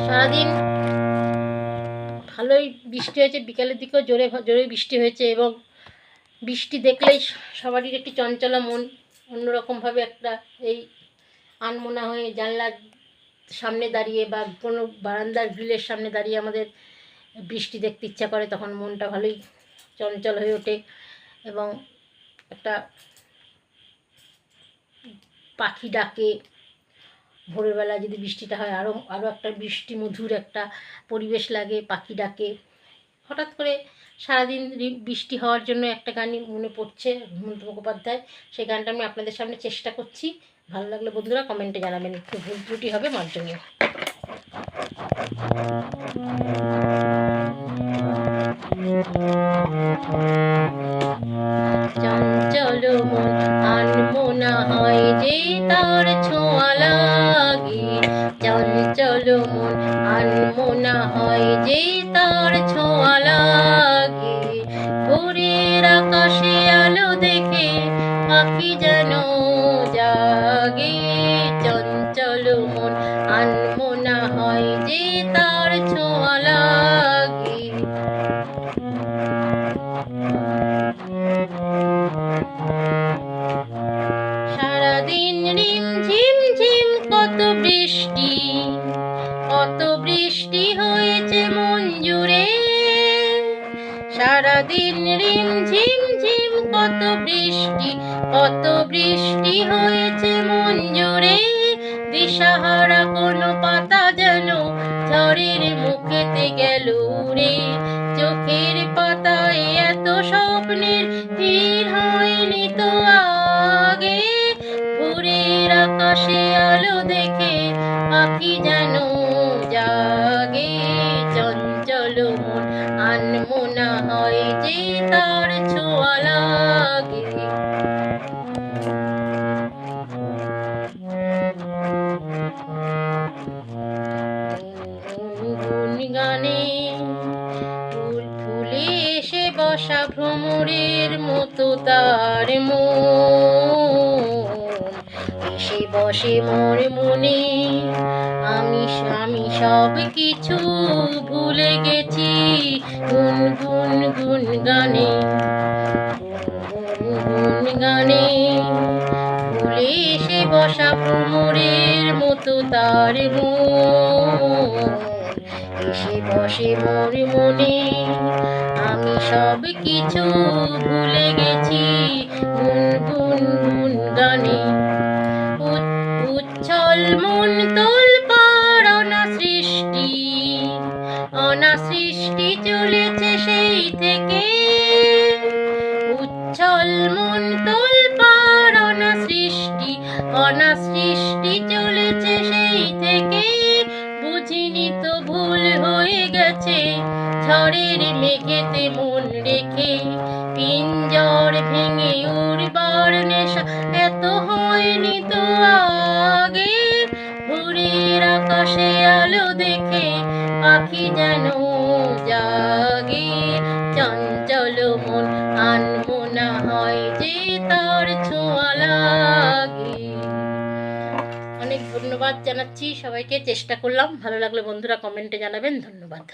সারাদিন ভালোই বৃষ্টি হয়েছে, বিকালের দিকেও জোরে জোরে বৃষ্টি হয়েছে এবং বৃষ্টি দেখলেই সবারই একটি চঞ্চলা মন অন্যরকমভাবে একটা এই আনমনা হয়ে জানলার সামনে দাঁড়িয়ে বা কোনো বারান্দার গ্রিলের সামনে দাঁড়িয়ে আমাদের বৃষ্টি দেখতে ইচ্ছা করে, তখন মনটা ভালোই চঞ্চল হয়ে ওঠে এবং একটা পাখি ডাকে ভোরবেলা যদি বৃষ্টিটা হয়, আরও আরও একটা বৃষ্টি মধুর একটা পরিবেশ লাগে, পাখি ডাকে। হঠাৎ করে সারাদিন বৃষ্টি হওয়ার জন্য একটা গানই মনে পড়ছে, হেমন্ত মুখোপাধ্যায়, সেই গানটা আমি আপনাদের সামনে চেষ্টা করছি। ভালো লাগলে বন্ধুরা কমেন্টে জানাবেন, একটু ভুল ত্রুটি হবে মার্জনীয়। চঞ্চল মন আনমনা হয় যে তার ছোঁয়া লাগে, চঞ্চল মন আনমনা হয় যে তার ছোঁয়া লাগে। ভোরের আকাশে আলো দেখে পাখি যেন জাগে, চঞ্চল মন আনমনা হয় যে তার ছোঁয়া লাগে। সারাদিন রিম ঝিম ঝিম কত বৃষ্টি, কত বৃষ্টি হয়েছে মন জুড়ে। সারাদিন রিম ঝিম ঝিম কত বৃষ্টি, কত বৃষ্টি হয়েছে মন জুড়ে। দিশাহারা কোনো পাতা যেন ঝড়ের মুখেতে গেল উড়ে। চোখের পাতায় এত স্বপ্নের ভিড় হয়নি তো আগে। ভোরের আকাশে আলো দেখে পাখি যেন জাগে, চঞ্চল মন আনমনা হয় যে তার ছোঁয়া লাগে। গানে ফুল ফুলে এসে বসা ভ্রমরের মতো তার মন এসে বসে মোর মনে। আমি সব কিছু ভুলে গেছি গুন গুন গুন গানে, গুন গানে ফুলে এসে বসা ভ্রমরের মতো তার মন এসে বসে মোর মনে। আমি সব কিছু ভুলে গেছি গুন গুন গুন গানে। উচ্ছল মন তোলপাড় অনাসৃষ্টি, অনাসৃষ্টি চলেছে সেই থেকে। উচ্ছল মন তোলপাড় অনাসৃষ্টি, অনাসৃষ্টি চলেছে সেই থেকে। বুঝিনি তো ভুল হয়ে গেছে ঝড়ের মেঘেতে মন রেখে। পিঞ্জর ভেঙে উড়বার নেশা এত হয়নি তো আগে। ভোরের আকাশে আলো দেখে পাখি যেন জাগে, চঞ্চল মন আনমনা হয় যে তার ছোঁয়া লাগে। অনেক ধন্যবাদ জানাচ্ছি সবাইকে, চেষ্টা করলাম। ভালো লাগলে বন্ধুরা কমেন্টে জানাবেন। ধন্যবাদ।